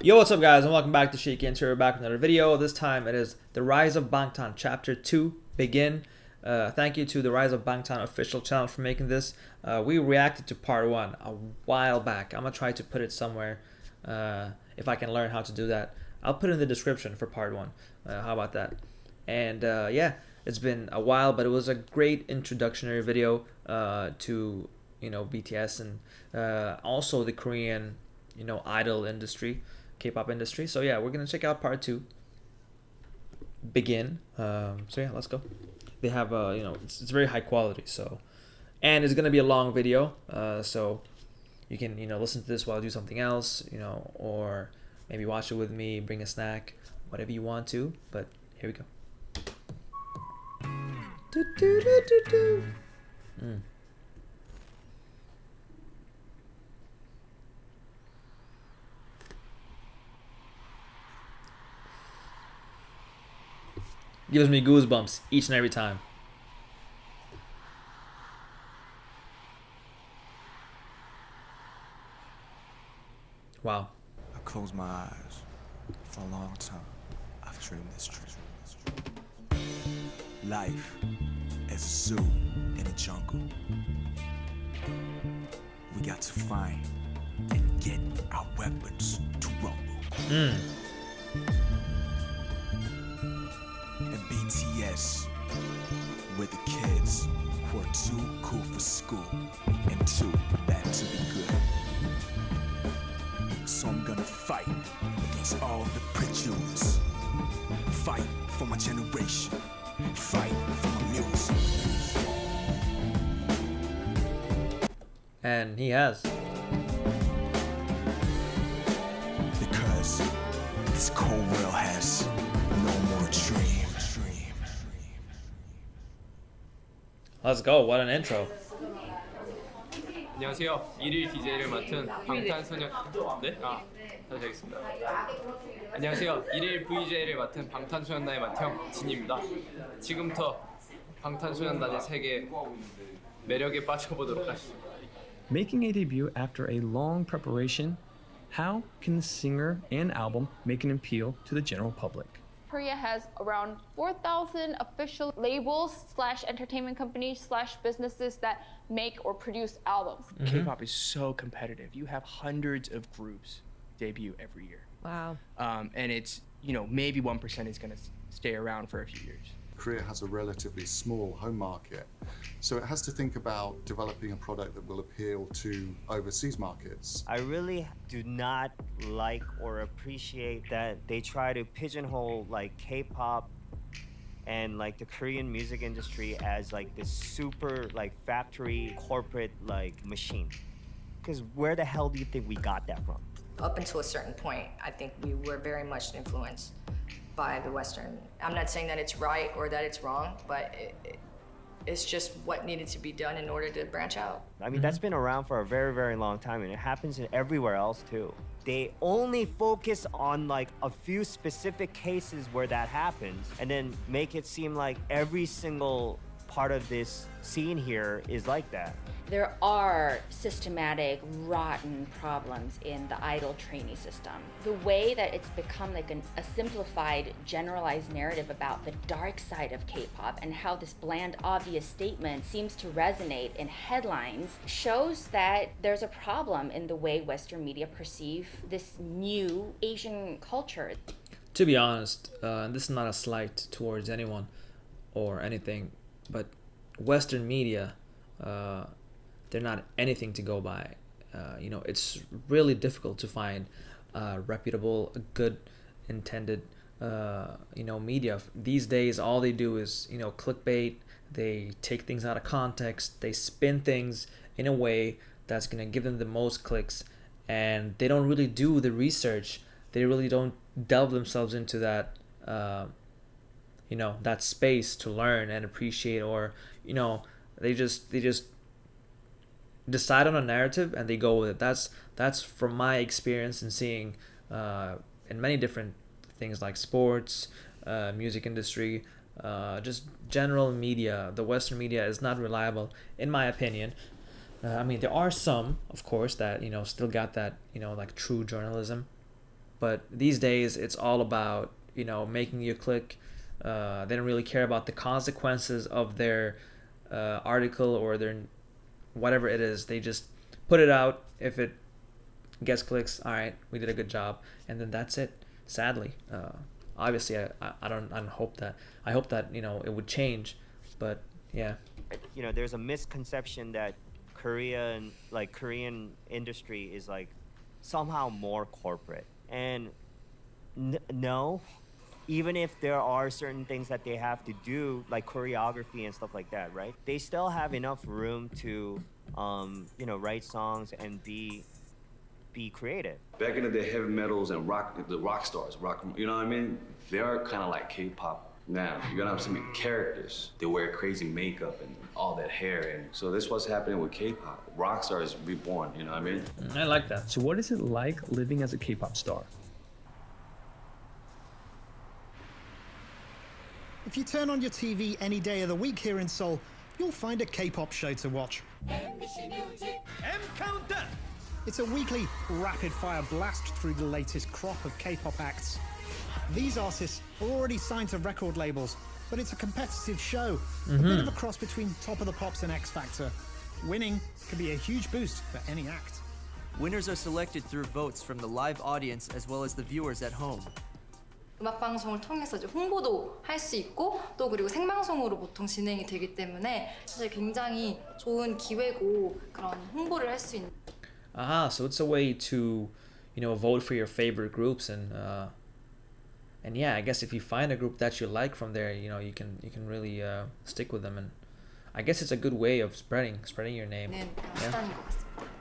Yo, what's up guys, and welcome back to Shiki and we're back with another video. This time it is The Rise of BANGTAN Chapter 2, Begin. Thank you to the Rise of BANGTAN official channel for making this. We reacted to part 1 a while back. I'm going to try to put it somewhere if I can learn how to do that. I'll put it in the description for part 1. How about that? And yeah, it's been a while, but it was a great introductory video to, BTS and also the Korean, idol industry. K-pop industry. So yeah, we're gonna check out part 2, Begin. So yeah, let's go. They have it's very high quality, so, and it's gonna be a long video, so you can listen to this while you do something else, or maybe watch it with me, bring a snack, whatever you want to. But here we go. Do, do, do, do, do. Gives me goosebumps each and every time. Wow. I close my eyes. For a long time, I've dreamed this dream. Life as a zoo in a jungle. We got to find and get our weapons to rumble. And BTS, we're the kids who are too cool for school and too bad to be good. So I'm gonna fight against all the prejudice. Fight for my generation. Fight for my music. And he has. Because this cold world has no more dream. Let's go. What an intro. 안녕하세요. 1일 DJ를 맡은 방탄소년 네? 다시 하겠습니다. 안녕하세요. 1일 VJ를 맡은 방탄소년단의 맏형 진입니다. 지금부터 방탄소년단의 세계 매력에 빠져보도록 하시죠. Making a debut after a long preparation, how can the singer and album make an appeal to the general public? Korea has around 4,000 official labels / entertainment companies / businesses that make or produce albums. K-pop is so competitive. You have hundreds of groups debut every year. Wow. And it's, maybe 1% is going to stay around for a few years. Korea has a relatively small home market, so it has to think about developing a product that will appeal to overseas markets. I really do not like or appreciate that they try to pigeonhole like K-pop and like the Korean music industry as like this super like factory corporate like machine. Because where the hell do you think we got that from? Up until a certain point, I think we were very much influenced by the Western. I'm not saying that it's right or that it's wrong, but it's just what needed to be done in order to branch out. I mean, that's been around for a very, very long time, and it happens in everywhere else too. They only focus on like a few specific cases where that happens, and then make it seem like every single part of this scene here is like that. There are systematic, rotten problems in the idol trainee system. The way that it's become like a simplified, generalized narrative about the dark side of K-pop and how this bland, obvious statement seems to resonate in headlines shows that there's a problem in the way Western media perceive this new Asian culture. To be honest, this is not a slight towards anyone or anything, but Western media, they're not anything to go by. It's really difficult to find reputable, good intended, media. These days, all they do is, clickbait. They take things out of context. They spin things in a way that's going to give them the most clicks. And they don't really do the research. They really don't delve themselves into that, that space to learn and appreciate, or, they just decide on a narrative and they go with it. That's from my experience in seeing in many different things like sports, music industry, just general media. The Western media is not reliable, in my opinion. I mean, there are some, of course, that still got that like true journalism, But these days, it's all about, you know, making you click. They don't really care about the consequences of their article or their whatever it is. They just put it out. If it gets clicks, all right, we did a good job, and then that's it. Sadly, obviously, I don't hope that. I hope that, you know, it would change, but yeah. You know, there's a misconception that Korean industry is like somehow more corporate, and no. Even if there are certain things that they have to do, like choreography and stuff like that, right? They still have enough room to, you know, write songs and be creative. Back in the day, heavy metals and the rock stars, you know what I mean? They are kind of like K-pop now. You're gonna have some characters. They wear crazy makeup and all that hair, and so this is what's happening with K-pop. Rock stars reborn, you know what I mean? I like that. So what is it like living as a K-pop star? If you turn on your TV any day of the week here in Seoul, you'll find a K-pop show to watch. BANGTAN! It's a weekly rapid-fire blast through the latest crop of K-pop acts. These artists are already signed to record labels, but it's a competitive show, a bit of a cross between Top of the Pops and X Factor. Winning can be a huge boost for any act. Winners are selected through votes from the live audience as well as the viewers at home. 음악 방송을 통해서 이제 홍보도 할 수 있고 또 그리고 생방송으로 보통 진행이 되기 때문에 사실 굉장히 좋은 기회고 그런 홍보를 할 수 있는. So it's a way to, you know, vote for your favorite groups, and yeah, I guess if you find a group that you like from there, you know, you can really stick with them, and I guess it's a good way of spreading your name. 네, 수단인 것 같습니다.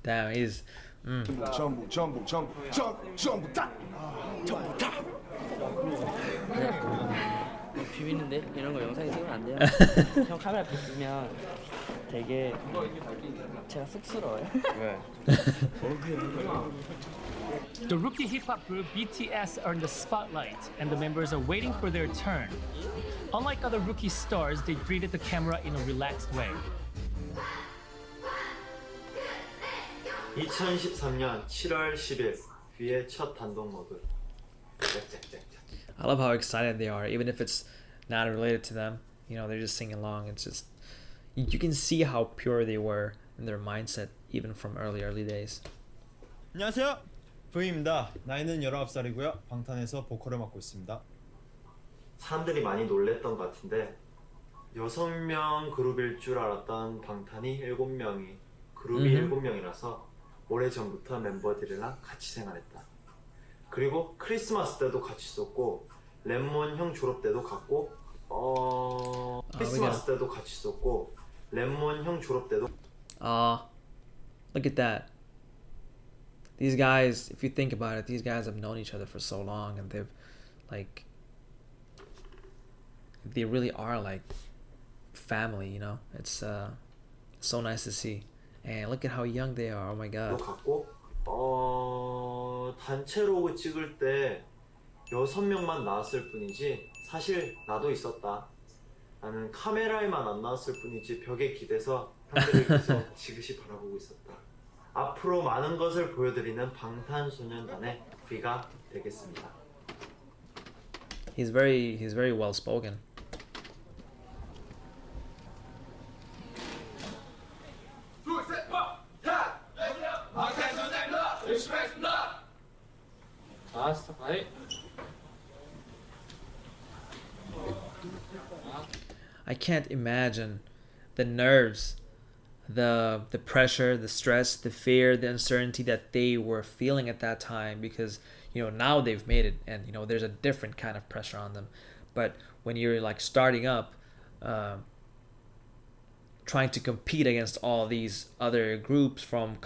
Damn, he's 비비는데 이런 거 영상에 찍으면 안 돼요. 형 카메라 비비면 되게 제가 쑥스러워요. 왜? The rookie hip-hop group BTS are in the spotlight, and the members are waiting for their turn. Unlike other rookie stars, they greeted the camera in a relaxed way. 2013년 7월 10일 V의 첫 단독 모드. I love how excited they are, even if it's not related to them. You know, they're just singing along. It's just, you can see how pure they were in their mindset, even from early days. 안녕하세요, V입니다. 나이는 19살이고요. 방탄에서 보컬을 맡고 있습니다. 사람들이 많이 놀랬던 것 같은데 6명 그룹일 줄 알았던 방탄이 7명이 그룹이 7명이라서 오래전부터 멤버들이랑 같이 생활했다. 그리고 크리스마스 때도 같이 있었고 랩몬 형 졸업 때도 갔고 크리스마스 때도 같이 있었고 랩몬 형 졸업 때도 Look at that. These guys, if you think about it, these guys have known each other for so long, and they really are like family, you know? It's so nice to see. And look at how young they are. Oh my god. 갔고 단체로 찍을 때 6명만 나왔을 뿐이지 사실 나도 있었다. 나는 카메라에만 안 나왔을 뿐이지 벽에 기대서 형들을 계속 지그시 바라보고 있었다. 앞으로 많은 것을 보여드리는 방탄소년단의 V가 되겠습니다. He's very well spoken. I can't imagine the nerves, the pressure, the stress, the fear, the uncertainty that they were feeling at that time, because, you know, now they've made it, and, you know, there's a different kind of pressure on them. But when you're like starting up, trying to compete against all these other groups from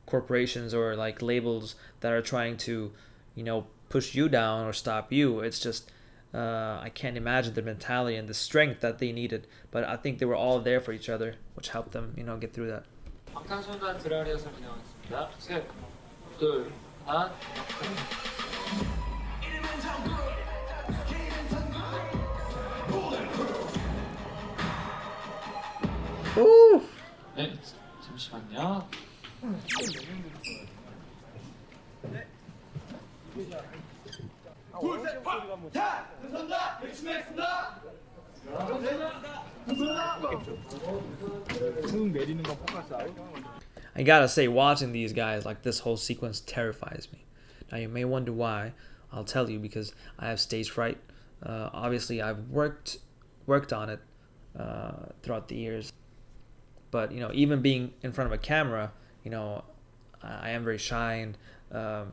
corporations or like labels that are trying to, you know, push you down or stop you, it's just I can't imagine the mentality and the strength that they needed, but I think they were all there for each other, which helped them, you know, get through that. 방탄소년단 드라리에서 진행하겠습니다. 셋, 둘, 하나. 잠시만요. I gotta say, watching these guys, like this whole sequence terrifies me. Now you may wonder why. I'll tell you, because I have stage fright. Obviously, I've worked on it throughout the years. But you know, even being in front of a camera, you know, I am very shy, and I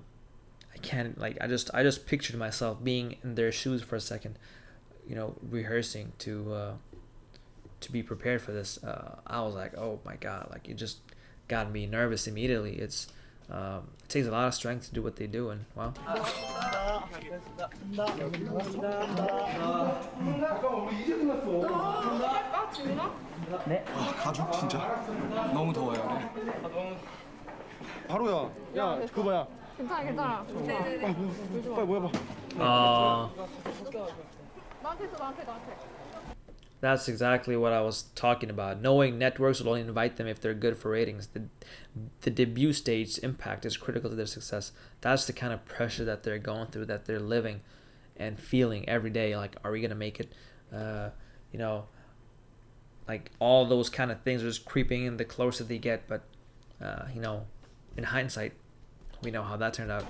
can't, like, I just pictured myself being in their shoes for a second, you know, rehearsing to be prepared for this. I was like, oh my god, like, it just got me nervous immediately. It takes a lot of strength to do what they do, and wow. 가죽 진짜 너무 더워요. 바로야. 야, 그거 봐야. 괜찮아. 빨리 모여봐. 나한테 있어. That's exactly what I was talking about. Knowing networks will only invite them if they're good for ratings. The debut stage's impact is critical to their success. That's the kind of pressure that they're going through, that they're living and feeling every day. Like, are we gonna make it? You know, like, all those kind of things are just creeping in the closer they get. But you know, in hindsight, we know how that turned out.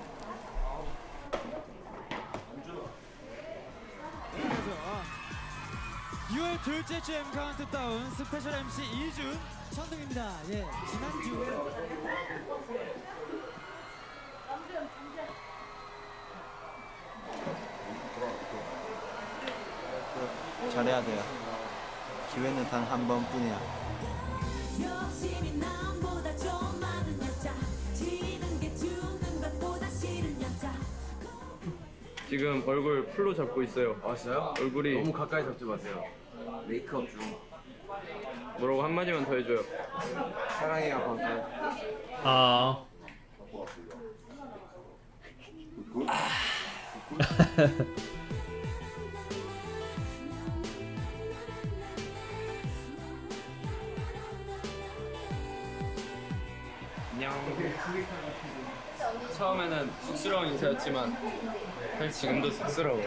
둘째 주 M 카운트다운 스페셜 MC 이준 천둥입니다. 예, 지난주에 잘해야 돼요. 기회는 단 한 번뿐이야. 지금 얼굴 풀로 잡고 있어요. 아 진짜요? 얼굴이 너무 가까이 잡지 마세요. 메이크업 중. 뭐라고 한마디만 더 해줘요. 사랑해요 방탄. 안녕. 처음에는 쑥스러운 인사였지만 사실 지금도 쑥스러워.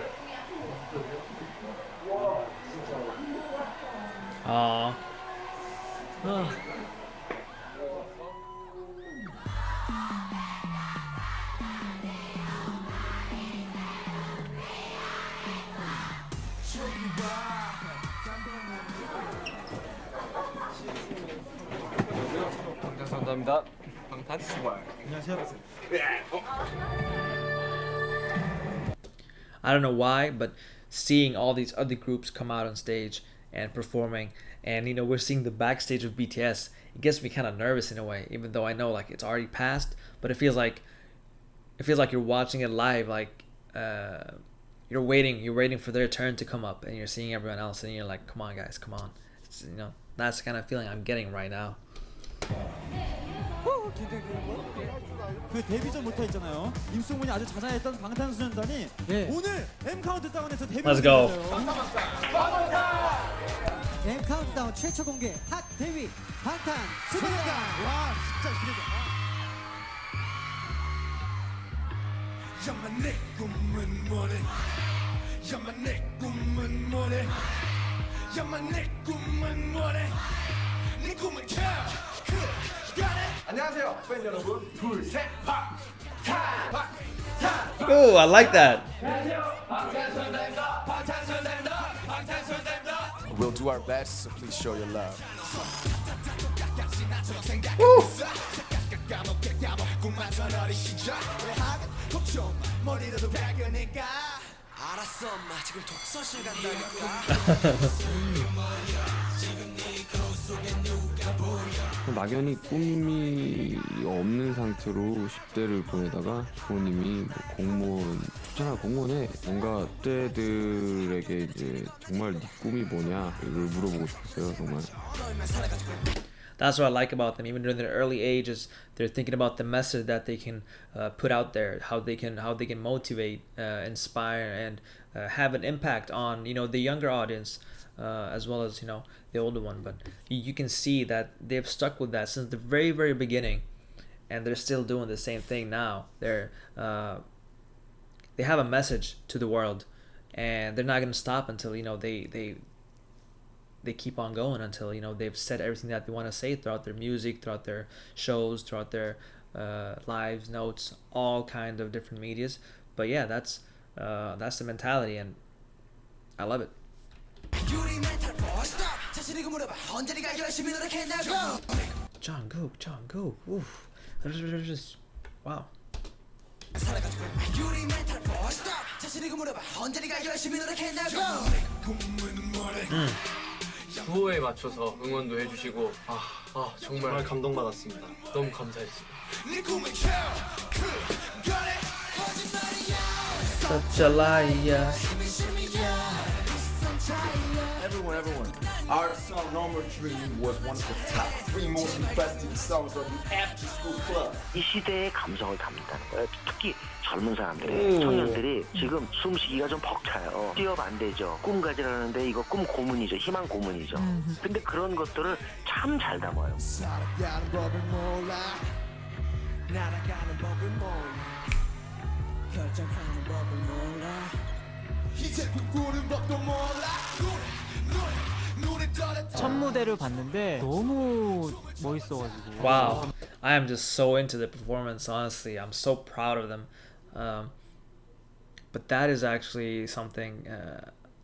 방탄 감사합니다. 방탄 스왈. 안녕하세요. I don't know why, but seeing all these other groups come out on stage and performing, and you know, we're seeing the backstage of BTS, it gets me kind of nervous in a way, even though I know, like, it's already passed, but it feels like you're watching it live, like you're waiting for their turn to come up, and you're seeing everyone else, and you're like, come on guys, come on. It's, you know, that's the kind of feeling I'm getting right now. 그 데뷔 전부터 있잖아요. 임승훈이 아주 자자했던 방탄소년단이 오늘 M 카운트다운에서 데뷔를 Let's go. M 카운트다운 최초 공개 핫 데뷔 방탄소년단. 와 진짜 기대돼. 야만 내 꿈은 뭐래? 야만 내 꿈은 뭐래? 야만 내 꿈은 뭐래? 네 꿈은 안녕하세요 팬 여러분. 둘 셋 방탄. Ooh, I like that. We'll do our best, so please show your love. 알았어 엄마 지금 독서실 간다니까. 막연히 꿈이 없는 상태로 10대를 보내다가 부모님이 뭐 공무원 좋잖아 공무원에 뭔가 10대들에게 이제 정말 네 꿈이 뭐냐 이걸 물어보고 싶었어요 정말. that's what I like about them. Even during their early ages, they're thinking about the message that they can put out there, how they can motivate, inspire, and have an impact on the younger audience, as well as the older one. But you can see that they've stuck with that since the very, very beginning, and they're still doing the same thing now. They have a message to the world, and they're not going to stop until they keep on going, until they've said everything that they want to say throughout their music, throughout their shows, throughout their lives, notes, all kinds of different medias. But yeah, that's the mentality, and I love it. Jungkook, oof. Just wow. 구호에 맞춰서 응원도 해주시고 정말 감동받았습니다. 너무 감사했어요. Such a liar. Everyone. Our song No More Dream was one of the top 3 most requested songs of the after school club. 이 시대의 감성을 담는다는 거예요. 특히 젊은 사람들이, 청년들이 지금 숨쉬기가 좀 벅차요. 취업 안 되죠. 꿈 가지라는데 이거 꿈 고문이죠. 희망 고문이죠. 근데 그런 것들을 참 잘 담아요. 살아가는 법을 몰라 날아가는 법을 몰라 결정하는 법을 몰라 이제 꿈꾸는 법도 몰라 첫 무대를 봤는데 너무 멋있어가지고. Wow, I am just so into the performance. Honestly, I'm so proud of them. But that is actually something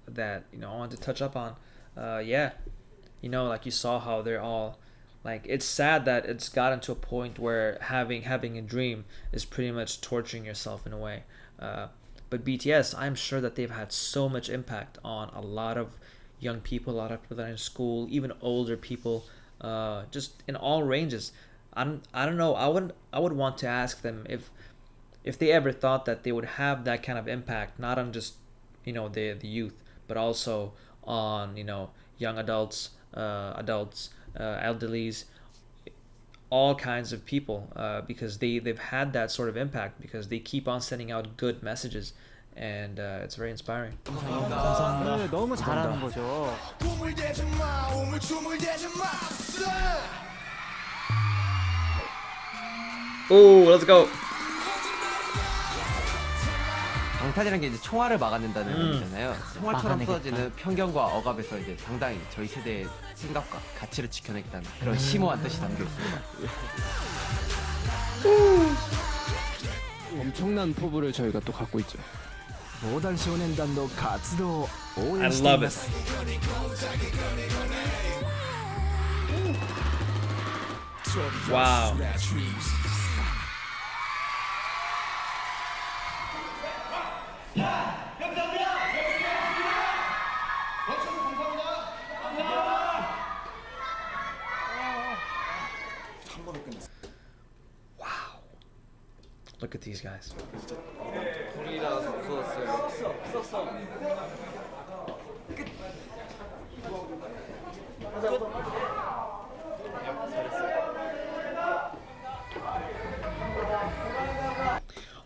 that I want to touch up on. Yeah, like you saw how they're all like. It's sad that it's gotten to a point where having a dream is pretty much torturing yourself in a way. But BTS, I'm sure that they've had so much impact on a lot of young people, a lot of people that are in school, even older people, just in all ranges. I don't know. I would want to ask them if they ever thought that they would have that kind of impact, not on just the youth, but also on young adults, elderlies, all kinds of people, because they've had that sort of impact because they keep on sending out good messages. And it's very inspiring. 감사합니다. 너무 잘하는 거죠. Oh, let's go. 방탄이라는 게 이제 총알을 막아낸다는 의미잖아요. 총알처럼 쏟아지는 편견과 억압에서 이제 상당히 저희 세대의 생각과 가치를 지켜내겠다는 그런 심오한 뜻이 담겨 있습니다. 엄청난 포부를 저희가 또 갖고 있죠. 모던少年団の活動を応 I 援してい love ま it. す。 Wow. Wow. Look at these guys. 불이라서 무서웠어요.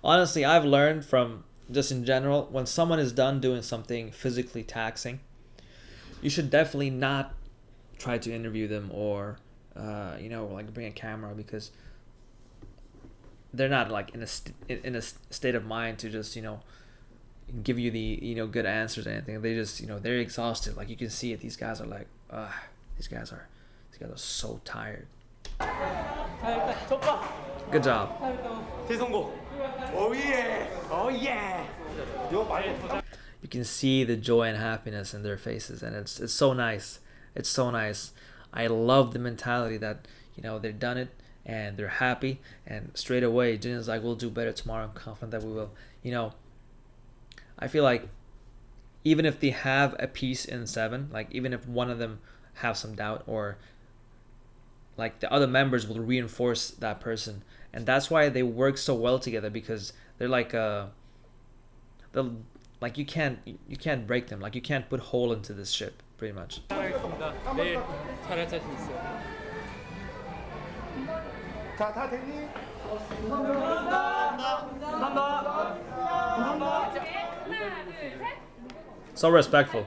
Honestly, I've learned from just in general, when someone is done doing something physically taxing, you should definitely not try to interview them or like bring a camera, because they're not like in a state of mind to just give you the good answers or anything. They just they're exhausted. Like you can see it. These guys are like these guys are so tired. Good job. You can see the joy and happiness in their faces, and it's so nice. It's so nice. I love the mentality that they've done it and they're happy, and straight away Jin is like, we'll do better tomorrow. I'm confident that we will. I feel like even if they have a piece in 7, like even if one of them have some doubt, or like the other members will reinforce that person, and that's why they work so well together, because they're like like you can't break them. Like you can't put hole into this ship, pretty much. 잘하겠습니다. 내일 잘할 자신 있어요. 자, 다 됐니? So respectful.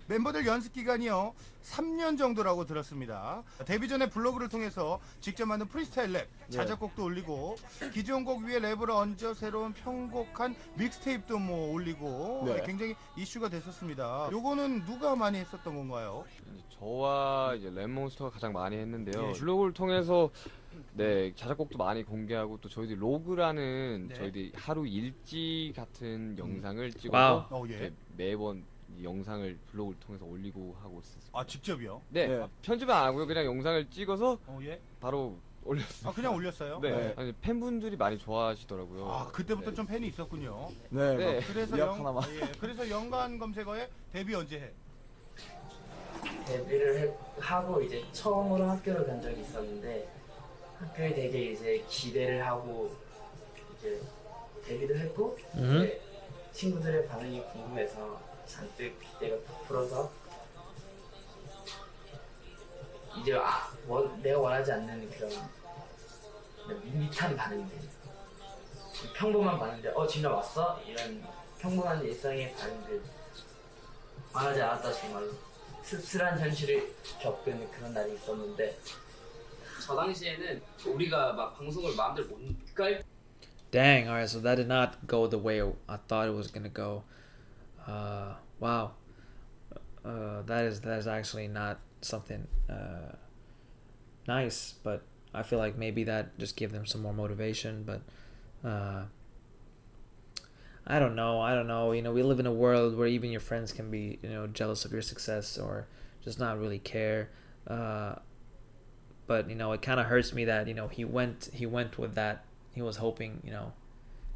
멤버들 연습 기간이요 3년 정도라고 들었습니다. 데뷔 전에 블로그를 통해서 직접 만든 프리스타일 랩, 자작곡도 올리고 기존 곡 위에 랩을 얹어 새로운 편곡한 믹스테이프도 뭐 올리고 네. 굉장히 이슈가 됐었습니다. 요거는 누가 많이 했었던 건가요? 저와 이제 랩몬스터가 가장 많이 했는데요. 예. 블로그를 통해서 네 자작곡도 많이 공개하고 또 저희들 로그라는 네. 저희들 하루 일지 같은 영상을 와우. 찍어서 예. 이렇게 매번 이 영상을 블로그를 통해서 올리고 하고 있었어요. 아 직접이요? 네, 네. 편집은 안 하고요. 그냥 영상을 찍어서 예. 바로 올렸어요. 아 그냥 올렸어요? 네. 네. 아니, 팬분들이 많이 좋아하시더라고요. 아 그때부터 네. 좀 팬이 있었군요. 네. 네. 그래서 미약 하나만. 그래서 연관 검색어에 데뷔 언제 해? 데뷔를 하고 이제 처음으로 학교를 간 적이 있었는데 학교에 되게 이제 기대를 하고 이제 데뷔를 했고 이제 친구들의 반응이 궁금해서 잔뜩 기대가 부풀어서 이제 내가 원하지 않는 그런 밋밋한 반응들 평범한 반응들 진짜 왔어? 이런 평범한 일상의 반응들 원하지 않았다 정말로 씁쓸한 현실을 겪은 그런 날이 있었는데 저 당시에는 우리가 막 방송을 마음대로 못 깔. Dang, alright, so that did not go the way I thought it was gonna go. Wow. That is actually not something nice, but I feel like maybe that just gave them some more motivation, but I don't know. You know, we live in a world where even your friends can be, you know, jealous of your success or just not really care. But you know, it kind of hurts me that, you know, he went with that. He was hoping, you know,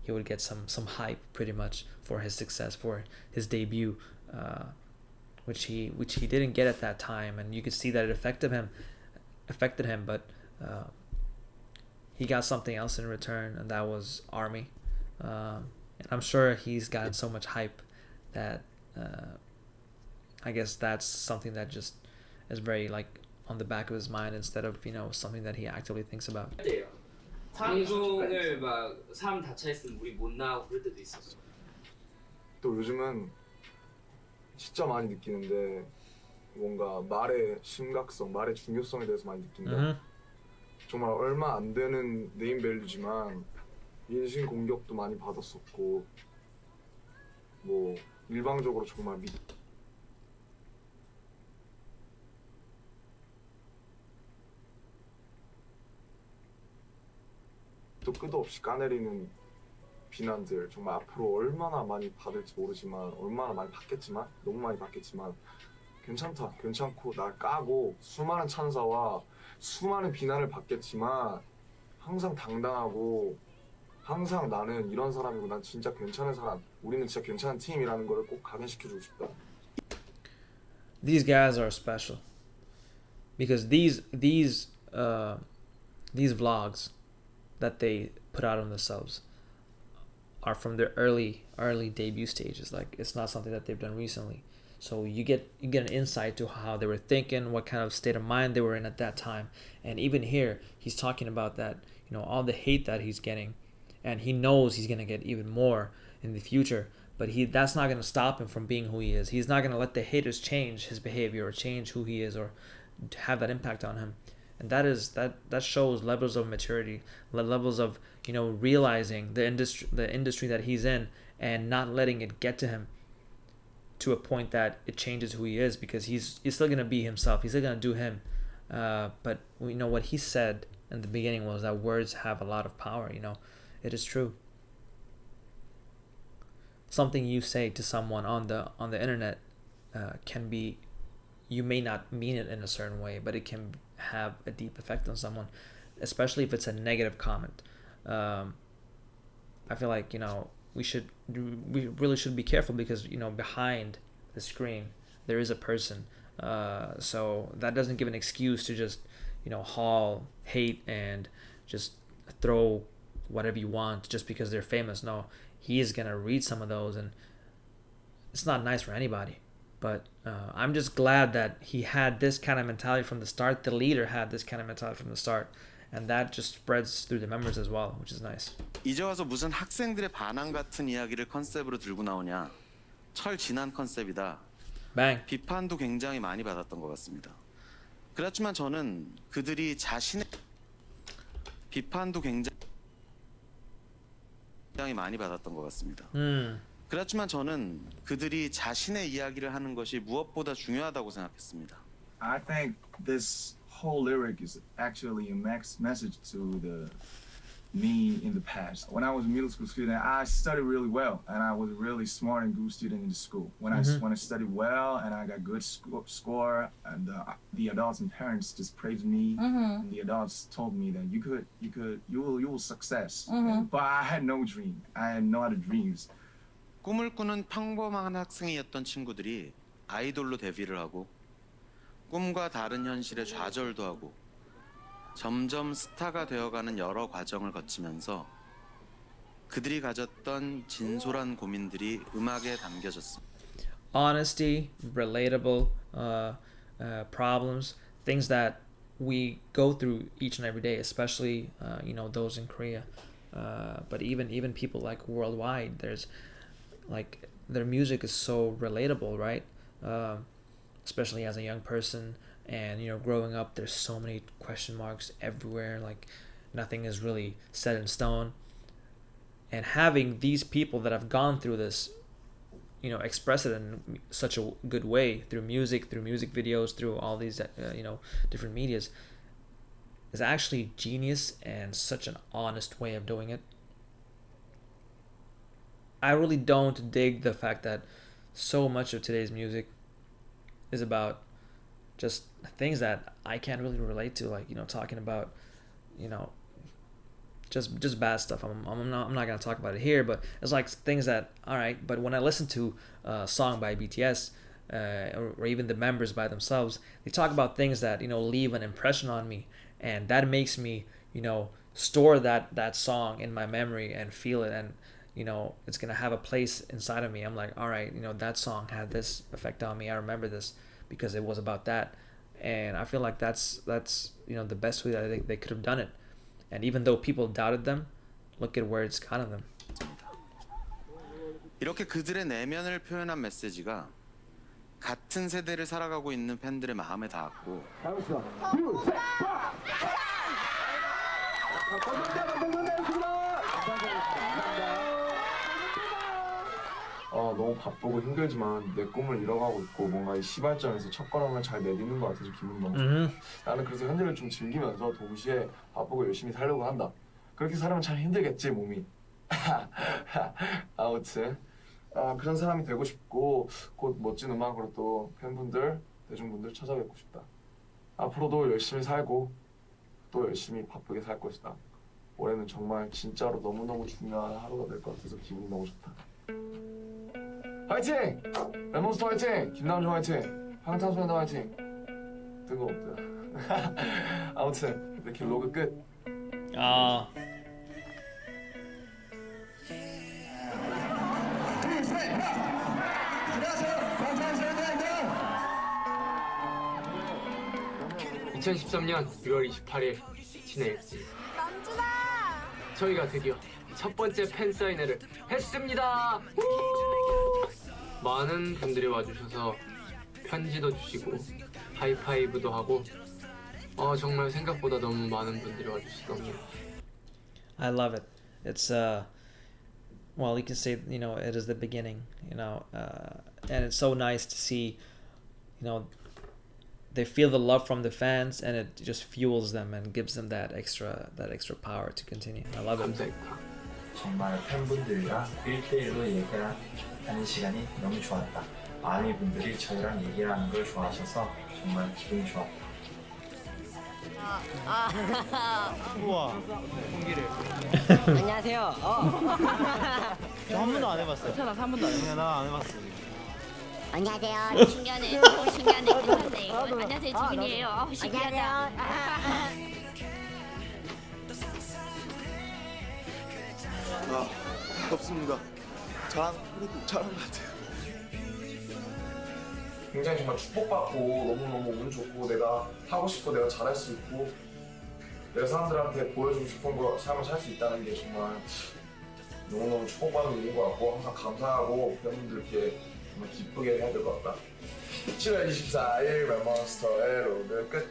he would get some hype pretty much for his success, for his debut, which he didn't get at that time, and you could see that it affected him. But he got something else in return, and that was Army. And I'm sure he's gotten so much hype that I guess that's something that just is very like on the back of his mind instead of, you know, something that he actively thinks about. 방송을 막 사람 다 차있으면 우리 못 나가고 그럴 때도 있었어. 또 요즘은 진짜 많이 느끼는데 뭔가 말의 심각성, 말의 중요성에 대해서 많이 느낀다. 정말 얼마 안 되는 네임밸류지만 인신 공격도 많이 받았었고 뭐 일방적으로 정말 또 끝도 없이 까내리는 비난들 정말 앞으로 얼마나 많이 받을지 모르지만 얼마나 많이 받겠지만 너무 많이 받겠지만 괜찮고 날 까고 수많은 찬사와 수많은 비난을 받겠지만 항상 당당하고 항상 나는 이런 사람이고 난 진짜 괜찮은 사람 우리는 진짜 괜찮은 팀이라는 걸 꼭 각인시켜주고 싶다. These guys are special because these vlogs that they put out on themselves are from their early debut stages. Like, it's not something that they've done recently, so you get an insight to how they were thinking, what kind of state of mind they were in at that time. And even here he's talking about that, you know, all the hate that he's getting, and he knows he's gonna get even more in the future, but that's not gonna stop him from being who he is. He's not gonna let the haters change his behavior or change who he is or have that impact on him. And that shows levels of maturity, levels of, you know, realizing the industry that he's in and not letting it get to him to a point that it changes who he is, because he's still gonna be himself. He's still gonna do him. But you know what he said in the beginning was that words have a lot of power. You know, it is true. Something you say to someone on the internet can be, you may not mean it in a certain way, but it can have a deep effect on someone, especially if it's a negative comment. I feel like, you know, we really should be careful, because, you know, behind the screen there is a person, so that doesn't give an excuse to just, you know, haul hate and just throw whatever you want just because they're famous. No, he is gonna read some of those, and it's not nice for anybody. But I'm just glad that he had this kind of mentality from the start. The leader had this kind of mentality from the start, and that just spreads through the members as well, which is nice. 이제 와서 무슨 학생들의 반항 같은 이야기를 컨셉으로 들고 나오냐. 철 지난 컨셉이다. Bang. 비판도 굉장히 많이 받았던 것 같습니다. 그렇지만 저는 그들이 자신의 비판도 굉장히 많이 받았던 것 같습니다. 그렇지만 저는 그들이 자신의 이야기를 하는 것이 무엇보다 중요하다고 생각했습니다. I think this whole lyric is actually a message to the me in the past. When I was a middle school student, I studied really well, and I was a really smart and good student in the school. When I studied well and I got good score, and the adults and parents just praised me. And the adults told me that you will success. But I had no dream. I had no other dreams. 꿈을 꾸는 평범한 학생이었던 친구들이 아이돌로 데뷔를 하고 꿈과 다른 현실에 좌절도 하고 점점 스타가 되어가는 여러 과정을 거치면서 그들이 가졌던 진솔한 고민들이 음악에 담겨졌습니다. Honesty, relatable problems, things that we go through each and every day, especially those in Korea, but even people like worldwide. There's like their music is so relatable, right? Especially as a young person. And growing up, there's so many question marks everywhere, like nothing is really set in stone. And having these people that have gone through this, express it in such a good way through music videos, through all these different medias, is actually genius and such an honest way of doing it. I really don't dig the fact that so much of today's music is about just things that I can't really relate to, like talking about just bad stuff. I'm not gonna talk about it here, but it's like things that, all right, but when I listen to a song by BTS or even the members by themselves, they talk about things that leave an impression on me, and that makes me store that song in my memory and feel it, and it's gonna have a place inside of me. I'm like, all right, that song had this effect on me. I remember this because it was about that. And I feel like that's the best way that they could have done it. And even though people doubted them, look at where it's gotten them. 이렇게 그들의 내면을 표현한 메시지가 같은 세대를 살아가고 있는 팬들의 마음에 닿았고 너무 바쁘고 힘들지만 내 꿈을 이뤄가고 있고 뭔가 이 시발점에서 첫걸음을 잘 내딛는 것 같아서 기분이 너무 좋다. 나는 그래서 현재를 좀 즐기면서 동시에 바쁘고 열심히 살려고 한다. 그렇게 살면 참 힘들겠지 몸이. 아무튼 그런 사람이 되고 싶고 곧 멋진 음악으로 또 팬분들, 대중분들 찾아뵙고 싶다. 앞으로도 열심히 살고 또 열심히 바쁘게 살 것이다. 올해는 정말 진짜로 너무너무 중요한 하루가 될 것 같아서 기분이 너무 좋다. 화이팅! 랩몬스터 화이팅! 김남준 화이팅! 방탄소년단 화이팅! 뜬금없다. 아무튼 이렇게 로그 끝. 아. (2013년 6월 28일) 진해일 저희가 드디어 첫 번째 팬 사인회를 했습니다. 많은 분들이 와주셔서 편지도 주시고 하이파이브도 하고 정말 생각보다 너무 많은 분들이 와주셔서 너무 I love it. It's well, you can say it is the beginning, and it's so nice to see, they feel the love from the fans, and it just fuels them and gives them that extra power to continue. I love it. 정말 팬분들이랑 1대1로 얘기하는 시간이 너무 좋았다. 많은 분들이 저희랑 얘기하는 걸 좋아하셔서 정말 기분이 좋았다. 우와. 공기를. 안녕하세요. 저 한 번도 안 해봤어요. 괜찮아, 한 번도 안 해봤어요. 나 안 해봤어. 안녕하세요. 신기하네. 신기하네. 괜찮네. 안녕하세요. 지민이에요. 신기하다. 덥습니다. 그래도 잘한 것 같아요. 굉장히 정말 축복받고 너무너무 운 좋고 내가 하고 싶고 내가 잘할 수 있고 내가 사람들한테 보여주고 싶은 거 삶을 살 수 있다는 게 정말 너무너무 축복받은 일인 것 같고 항상 감사하고 팬분들께 정말 기쁘게 해야 될 것 같다. 7월 24일 랩몬스터의 로드 끝.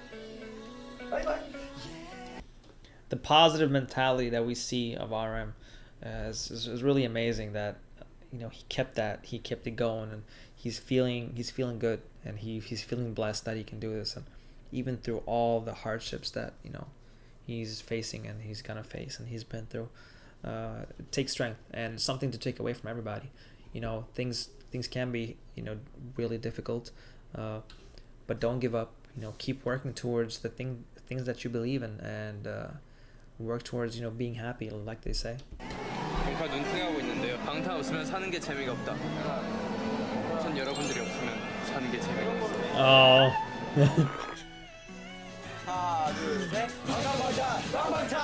바이바이. The positive mentality that we see of RM is really amazing. That he kept it going, and he's feeling good, and he's feeling blessed that he can do this, and even through all the hardships that he's facing and he's gonna face and he's been through. It takes strength and something to take away from everybody. Things can be really difficult, but don't give up. Keep working towards the things that you believe in, and work towards being happy, like they say. 정말 눈팅하고 있는데요. 방탄 없으면 사는 게 재미가 없다. 전 여러분들이 없으면 사는 게 재미가 없어요. 하나, 둘, 셋. 방탄!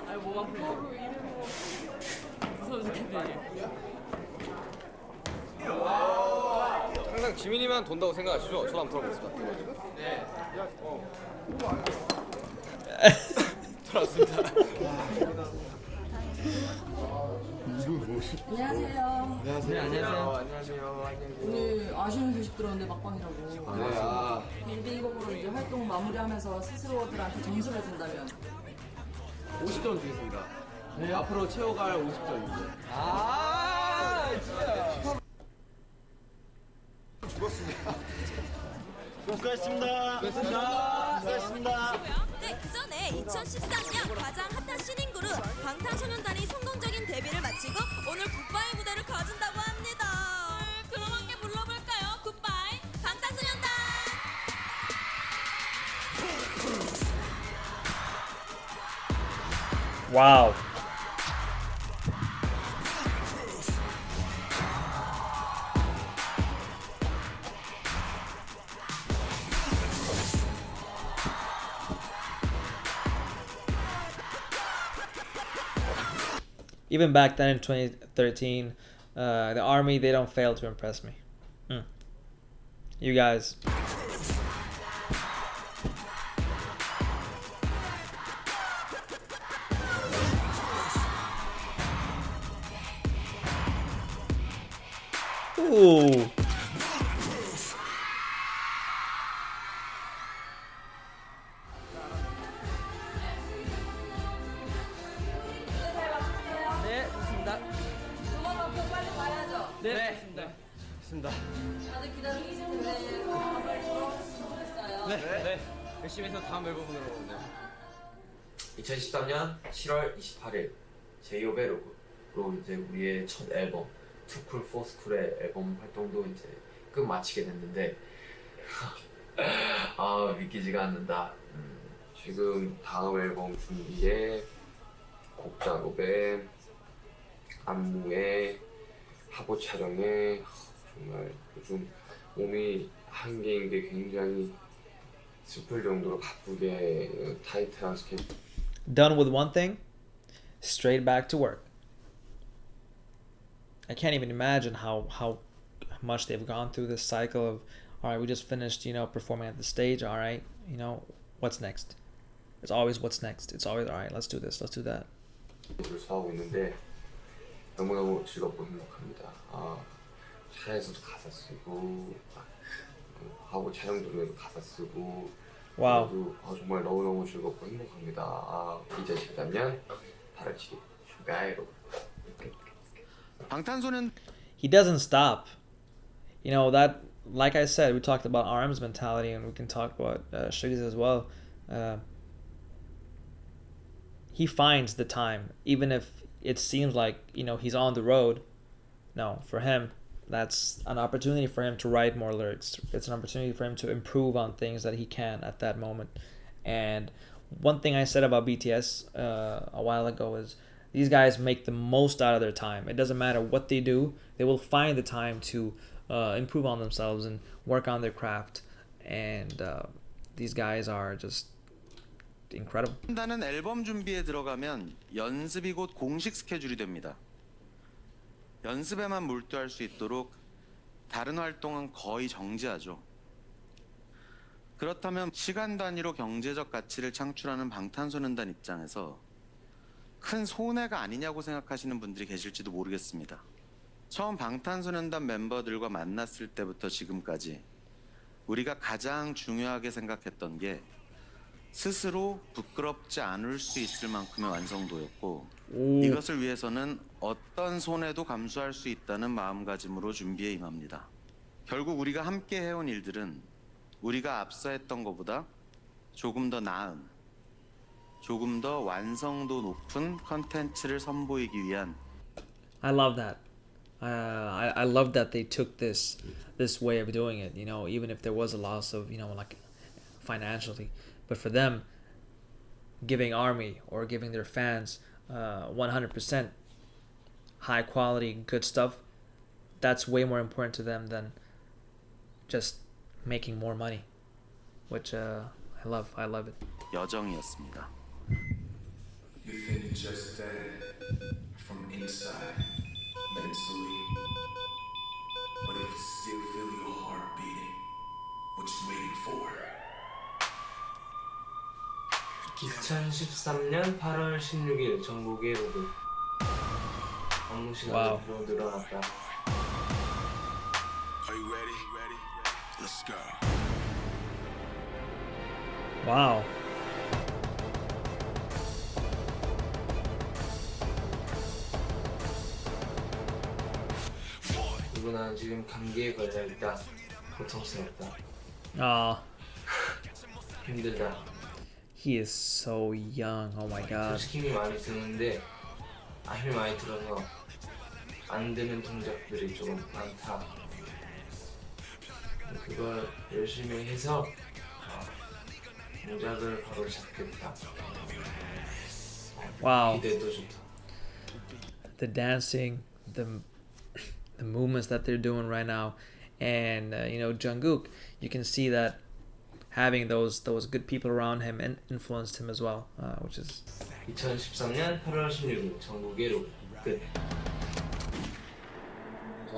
아니 몸 아프네. 무서워 죽겠네. 항상 지민이만 돈다고 생각하시죠? 저도 한번 들어보겠습니다. 네. 돌아왔습니다. 안녕하세요. 안녕하세요. 오늘 아쉬운 소식 들었는데 막방이라고. 빌딩곡으로 이제 활동 마무리하면서 스스로들한테 점수를 준다면 50점 주겠습니다. 네. 앞으로 채워갈 50점입니다. 진짜. 죽었습니다. 수고하셨습니다. 수고하셨습니다. 네, 그 전에 2013년 가장 핫한 신인 그룹 방탄소년단이 성공적인 데뷔를 마치고 오늘 굿바이 무대를 가진다고 합니다. 그럼 함께 불러볼까요? 굿바이 방탄소년단. Wow. Even back then in 2013, the army, they don't fail to impress me. You guys. Ooh. 네, 좋습니다. 두번 넘고 빨리 가야죠. 네, 좋습니다. 다들 기다리고 있을 텐데 빨리 돌아오셨으면 좋겠어요. 네. 열심히 해서 다음 앨범으로 오는데. 2013년 7월 28일 제이홉의 로그로 이제 우리의 첫 앨범 투쿨 포스쿨의 앨범 활동도 이제 끝마치게 됐는데 믿기지가 않는다. 지금 다음 앨범 준비에 곡 작업에 안무에 화보 촬영에 정말 요즘 몸이 한계인 게 굉장히 슬플 정도로 바쁘게 타이트한 스케줄. Done with one thing, straight back to work. I can't even imagine how much they've gone through this cycle of, all right, we just finished, performing at the stage. All right, what's next? It's always what's next. It's always, all right, let's do this, let's do that. 하고 있는데 너무너무 즐겁고 행복합니다. 차에서도 가사 쓰고 하고 촬영 중에도 가사 쓰고 와우. 그래도 정말 너무너무 즐겁고 행복합니다. 2013년 8월 7일 슈가의 로그. 방탄소년. He doesn't stop. That, like I said, we talked about RM's mentality, and we can talk about Suga's as well. He finds the time, even if it seems like he's on the road. No, for him, that's an opportunity for him to write more lyrics. It's an opportunity for him to improve on things that he can at that moment. And one thing I said about BTS a while ago is these guys make the most out of their time. It doesn't matter what they do, they will find the time to improve on themselves and work on their craft. And these guys are just looked incredible. 나는 앨범 준비에 들어가면 연습이 곧 공식 스케줄이 됩니다. 연습에만 몰두할 수 있도록 다른 활동은 거의 정지하죠. 그렇다면 시간 단위로 경제적 가치를 창출하는 방탄소년단 입장에서 큰 손해가 아니냐고 생각하시는 분들이 계실지도 모르겠습니다. 처음 방탄소년단 멤버들과 만났을 때부터 지금까지 우리가 가장 중요하게 생각했던 게 스스로 부끄럽지 않을 수 있을 만큼의 완성도였고 이것을 위해서는 어떤 손해도 감수할 수 있다는 마음가짐으로 준비에 임합니다. 결국 우리가 함께 해온 일들은 우리가 앞서 했던 것보다 조금 더 나은, 조금 더 완성도 높은 컨텐츠를 선보이기 위한 I love that. I love that they took this way of doing it. You know, even if there was a loss of, you know, like financially, but for them, giving ARMY or giving their fans 100% high quality, good stuff, that's way more important to them than just making more money, which I love it. 여정이었습니다. You think just dead from inside, mentally. But if you still feel your heart beating, what you waiting for? 2013년 8월 16일 전국의 로드 업무 시간이 늘어났다. Are you ready? Let's go. Wow. 누구나 지금 감기에 걸려 있다. 고통스럽다. 힘들다. He is so young. Oh my god. 솔직히 힘이 많이 드는데 힘이 많이 들어서 안 되는 동작들이 조금 많다. 그걸 열심히 해서 동작을 바로 잡겠다. Wow. 기대도 좋다. The dancing, the movements that they're doing right now, and you know, Jungkook, you can see that having those good people around him and influenced him as well, which is 2013년 8월 16일 전국의 로드 끝. 자,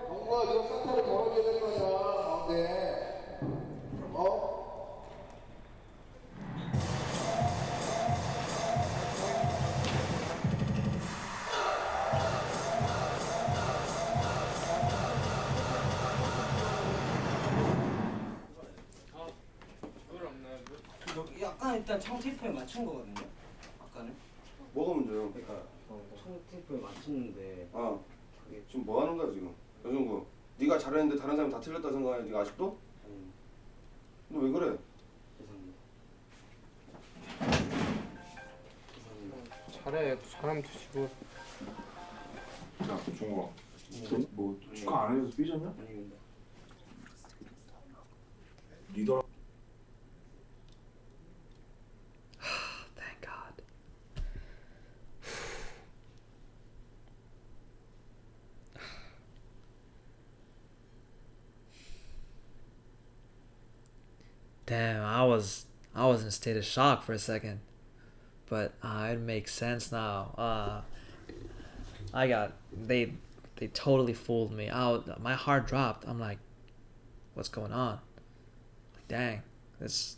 뭔가 이런 사태를 벌어져야 될 거냐, 가운데. 약간 일단 청 테이프에 맞춘 거거든요. 아까는. 뭐가 문제요? 그러니까 청 테이프에 맞췄는데. 그게 지금 뭐 하는 거야 지금? 여중구, 네가 잘했는데 다른 사람이 다 틀렸다 생각하냐? 네가 아직도? 너 왜 그래? 잘해. 사람 드시고. 야, 종호가. 뭐 축하 안 해줘서 삐졌냐? 아닙니다. 리더. Thank God. Damn, I was in a state of shock for a second, but it makes sense now. They totally fooled me. My heart dropped. I'm like, what's going on? Like, dang, it's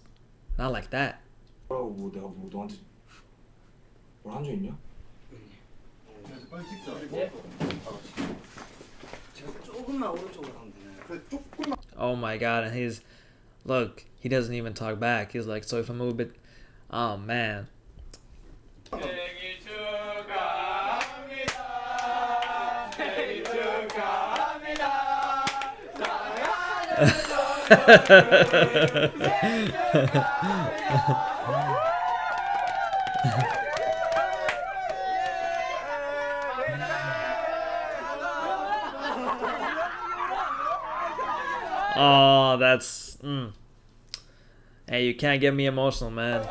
not like that. 뭐 내가 뭐 너한테 뭘 한 적 있냐? 빨리 찍자. 네? 제가 조금만 오른쪽으로 가면 되나요? 그래, 조금만. Oh my god, and he doesn't even talk back. He's like, so if I move a bit, oh man. 생일 축하합니다. 생일 축하합니다. Oh, that's Hey, you can't get me emotional, man.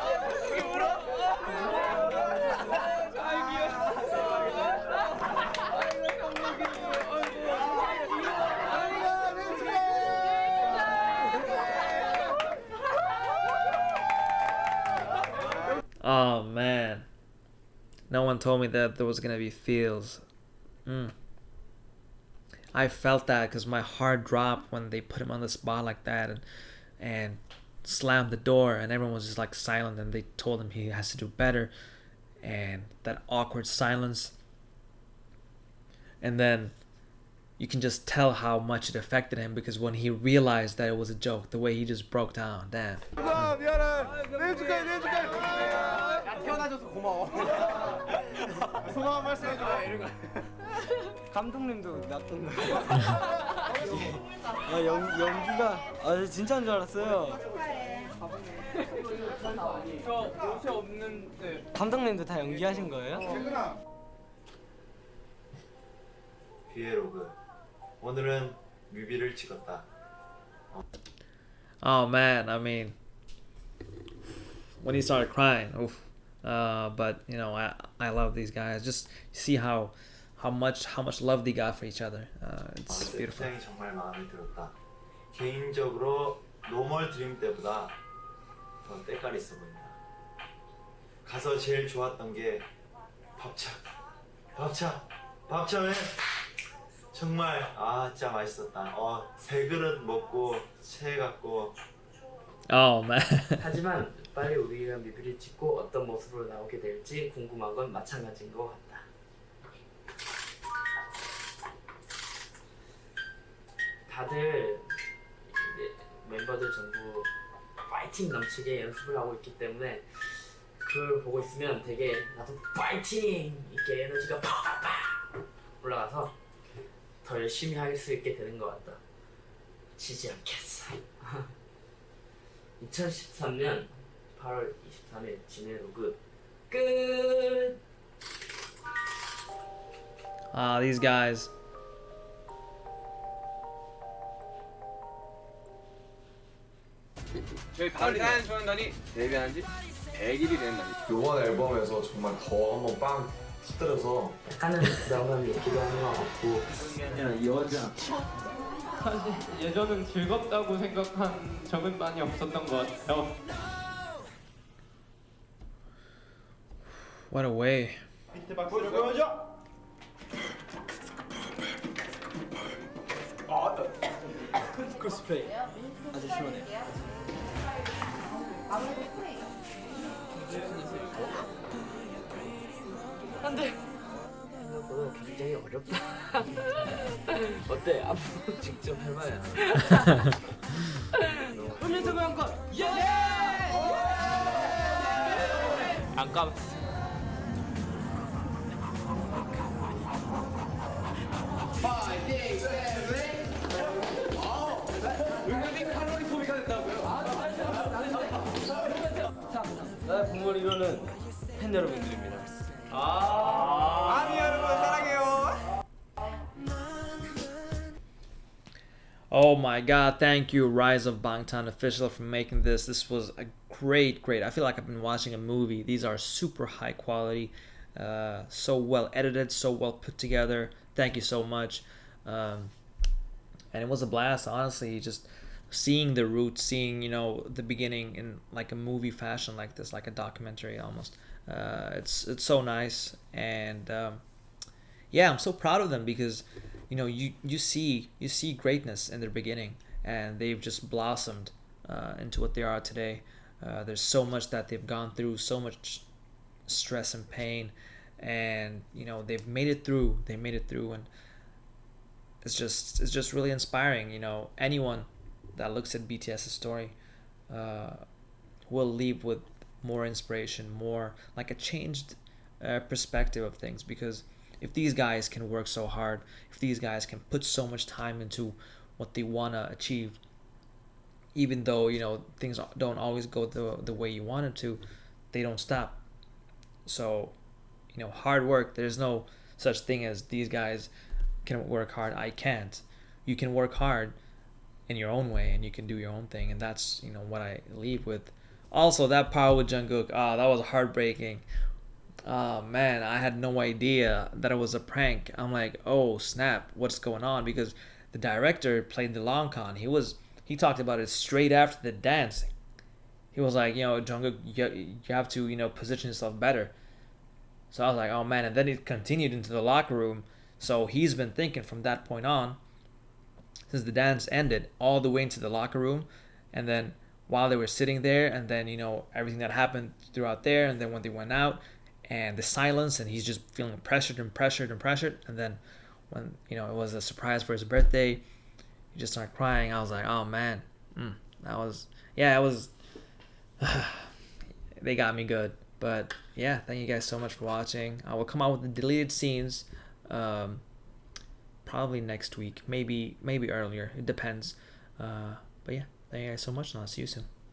Oh man, no one told me that there was gonna be feels. I felt that because my heart dropped when they put him on the spot like that, and slammed the door, and everyone was just like silent, and they told him he has to do better, and that awkward silence, and then you can just tell how much it affected him, because when he realized that it was a joke, the way he just broke down. Damn. 태어나줘서 고마워. 소감 말씀해줘. 이런 거. 감독님도 놨던 거. 연기가 진짜인 줄 알았어요. 저 옷이 없는데. 감독님도 다 연기하신 거예요? 비에로그. 오늘은 뮤비를 찍었다. Oh man, I mean, when he started crying, oof. But you know, I love these guys. Just see how much love they got for each other. It's beautiful. 세팅이 정말 마음에 들었다. 개인적으로 노멀 드림 때보다 더 때깔 있어 보인다. 가서 제일 좋았던 게 밥차면 정말 진짜 맛있었다. 세 그릇 먹고 체해갖고. Oh man. 하지만 빨리 우리가 뮤비를 찍고 어떤 모습으로 나오게 될지 궁금한 건 마찬가지인 것 같다. 다들 이제 멤버들 전부 파이팅 넘치게 연습을 하고 있기 때문에 그걸 보고 있으면 되게 나도 파이팅! 이렇게 에너지가 팍팍 올라가서 더 열심히 할 수 있게 되는 것 같다. 지지 않겠어. 2013년 8월 23일 진해로그 끝! These guys. 저희 방탄소년단이 데뷔한 지 100일이 된 날이. 이번 앨범에서 정말 더 한번 빵 터뜨려서 약간은 부담감이 있기도 하는 것 같고. 여자. 사실 예전은 즐겁다고 생각한 적은 많이 없었던 것 같아요. What a way. 비트박스를 보여줘. 크로스플레이 아주 시원해. 안돼. 생각보다 굉장히 어렵다. 어때? 앞으로 직접 해봐야. 음료수 고양권. 예! 안 까. 은근히 칼로리 소비가 된다고요? 나의 붕어리로는 팬 여러분들입니다. 아미 여러분 사랑해요. Oh my god, thank you Rise of Bangtan official for making this. This was a great. I feel like I've been watching a movie. These are super high quality, so well edited, so well put together. Thank you so much. And it was a blast, honestly, just seeing the roots, seeing, you know, the beginning in like a movie fashion like this, like a documentary almost. It's so nice, and yeah, I'm so proud of them, because you know, you see greatness in their beginning, and they've just blossomed into what they are today. There's so much that they've gone through, so much stress and pain, and you know, they've made it through. And it's just really inspiring. You know, anyone that looks at BTS's story will leave with more inspiration, more like a changed perspective of things, because if these guys can work so hard, if these guys can put so much time into what they want to achieve, even though, you know, things don't always go the way you want it to, they don't stop. So, you know, hard work, there's no such thing as these guys can work hard, I can't. You can work hard in your own way, and you can do your own thing, and that's, you know, what I leave with. Also, that part with Jungkook, that was heartbreaking. Oh man, I had no idea that it was a prank. I'm like, oh snap, what's going on? Because the director played the long con. He talked about it straight after the dance. he was like, Jungkook, you have to, position yourself better. So I was like, oh man. And then it continued into the locker room. So he's been thinking from that point on, since the dance ended, all the way into the locker room. And then while they were sitting there, and then, everything that happened throughout there, and then when they went out, and the silence, and he's just feeling pressured. And then when, it was a surprise for his birthday, he just started crying. I was like, oh man, it was, they got me good. But yeah, thank you guys so much for watching. I will come out with the deleted scenes probably next week, maybe earlier. It depends. But yeah, thank you guys so much, and I'll see you soon.